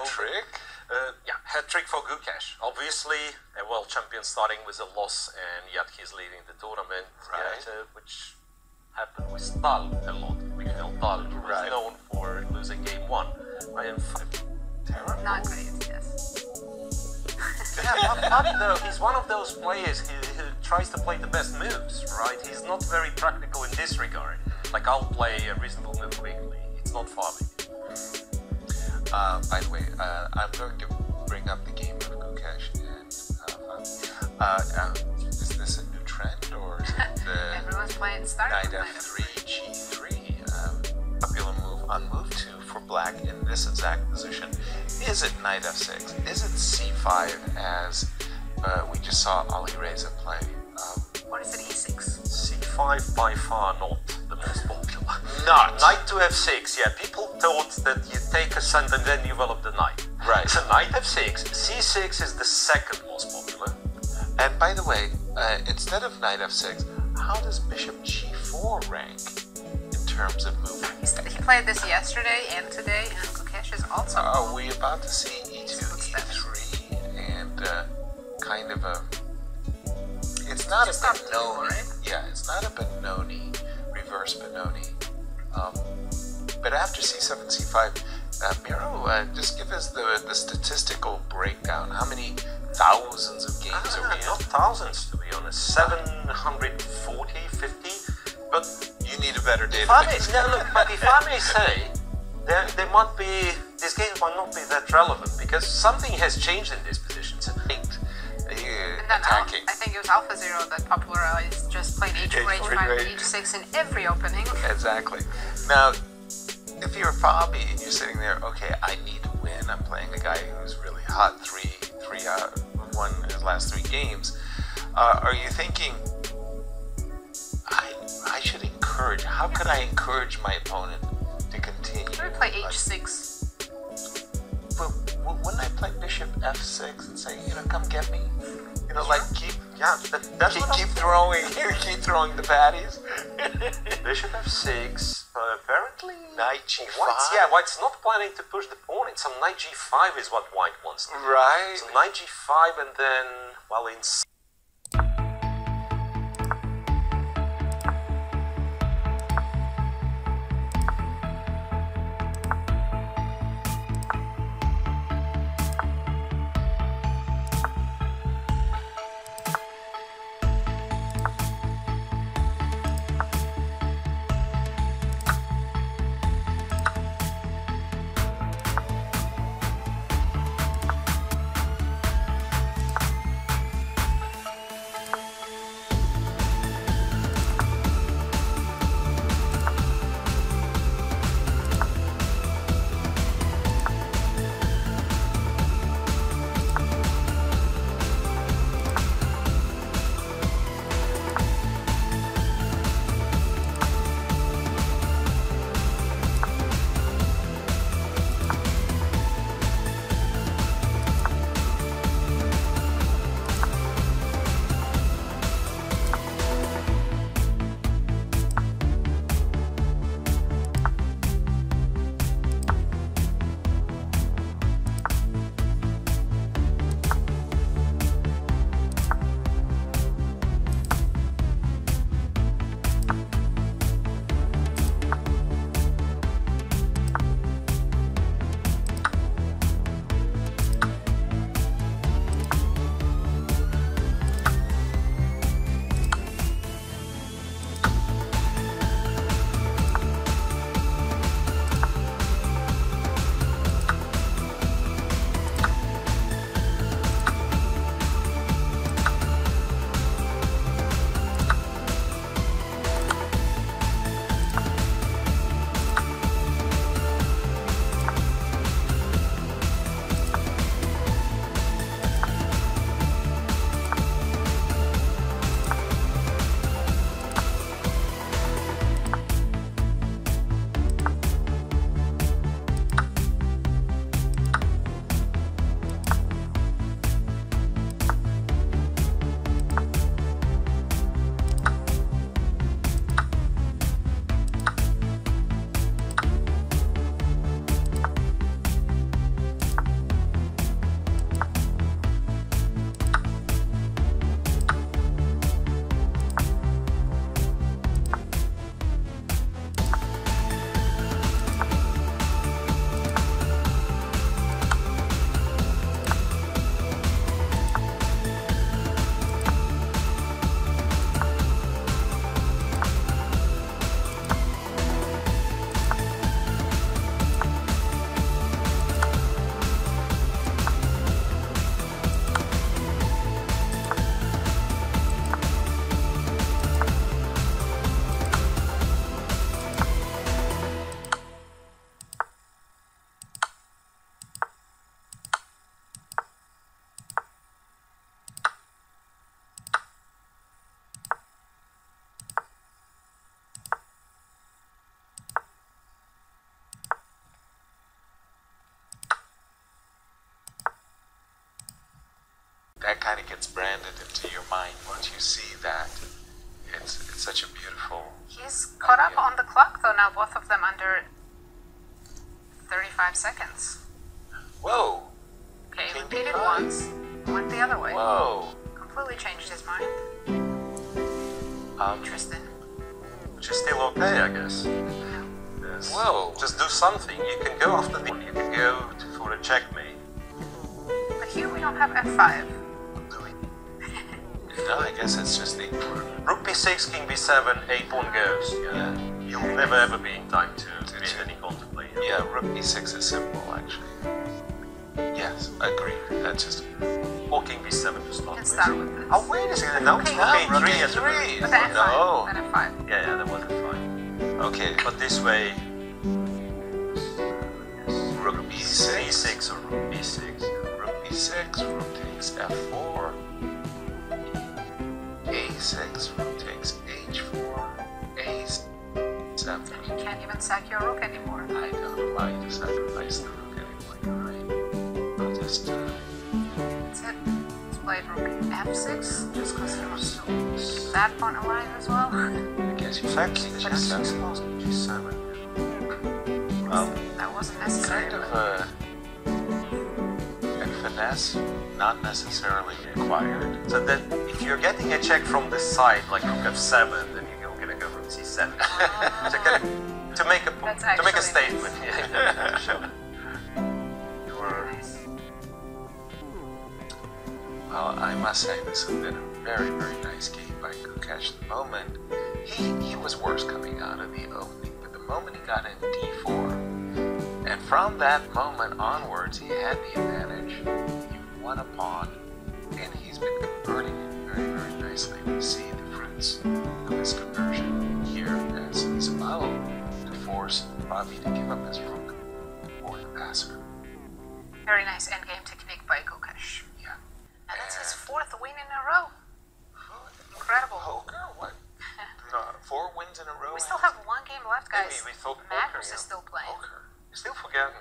trick? Yeah, hat trick for Gukesh. Obviously, a world champion starting with a loss, and yet he's leading the tournament, right? Which happened with Tal a lot. Miguel Tal, who was known for losing game 1. Terrible. Not great, yes. Yeah, but though, he's one of those players who tries to play the best moves, right? He's not very practical in this regard. Like, I'll play a reasonable move quickly. It's not Fabi. By the way, I'm going to bring up the game of Gukesh and Fabi. Is this a new trend, or is it the Everyone's playing Knight F3, G3? Popular move on move 2 for black in this exact position. Is it Knight F6? Is it C5 as we just saw Ali Reza play? Or is it E6? C5 by far not the most popular. Not. Knight to F6, yeah. People thought that you take a cent and then develop the knight. Right. So Knight F6, C6 is the second most popular. And by the way, instead of Knight F6, how does Bishop G4 rank in terms of movement? He played this yesterday and today, and Gukesh is also. Are we about to see E2, E3, and kind of a... It's not a Benoni. Right? Yeah, it's not a Benoni, reverse Benoni. But after C7, C5, Miro, just give us the statistical breakdown. How many thousands of games are we in? Not thousands, to be honest. 740, 50. But you need a better database. But if I may say, there might be, these games might not be that relevant because something has changed in these positions. Attacking. I think it was AlphaZero that popularized just playing H4, H5, and H6 in every opening. Exactly. Now, if you're Fabi and you're sitting there, okay, I need to win. I'm playing a guy who's really hot, won his last 3 games. Are you thinking, I should encourage? How could I encourage my opponent to continue? I would play H6. But wouldn't I play Bishop F6 and say, come get me? Keep throwing the patties. Bishop F6, apparently Knight G5. White's not planning to push the pawn. It's some Knight G5 is what White wants to do. Right. So Knight G5 and then, in kind of gets branded into your mind once you see that. It's such a beautiful. He's caught up on the clock though now, both of them under 35 seconds. Whoa! Okay, King repeated D5. once, went the other way. Whoa! Completely changed his mind. Interesting. Which is still okay, I guess. Yeah. Yes. Whoa. Just do something. You can go after the. You can go for a checkmate. But here we don't have F5. No, I guess it's just the. Rook b6, king b7, 8-pawn goes. Yeah. You'll never ever be in time to beat any contemplate. Yeah, rook b6 is simple, actually. Yes, agreed. That's just. Or king b7 to You start can with. start with this. Oh, wait a second. No, Okay. okay, rook 3 a3. at the But then F5. No. Then F5. Yeah, that wasn't fine. Okay, But this way, rook b6. b6 or rook b6. Rook b6, rook takes f4. a6, rook takes h4. a7. You can't even sack your rook anymore. I don't allow you to sacrifice the rook anymore, you're right. I'll just. That's it. He's played rook f6 just because he wants to keep that pawn alive as well. I guess you Fact, should check 6 lost g7. That wasn't necessary. Kind of a finesse, not necessarily required. So that if you're getting a check from the side, like rook f7, then you're gonna go rook c7. to make a That's to make a actually statement. nice. Yeah. Sure. Very nice. Well, I must say this has been a very, very nice game by Gukesh. The moment he was worse coming out of the opening, but the moment he got in d4, and from that moment onwards, he had the advantage. He won a pawn, and he's been converting it very, very nicely. We see the fruits of his conversion here as he's about to force Fabi to give up his rook or the passer. Very nice endgame technique by Gukesh. Yeah. And that's his 4th win in a row. Incredible. Poker? What? 4 wins in a row? We still have one game left, guys. Maybe we thought Magnus poker, is still playing. Poker. Still forgetting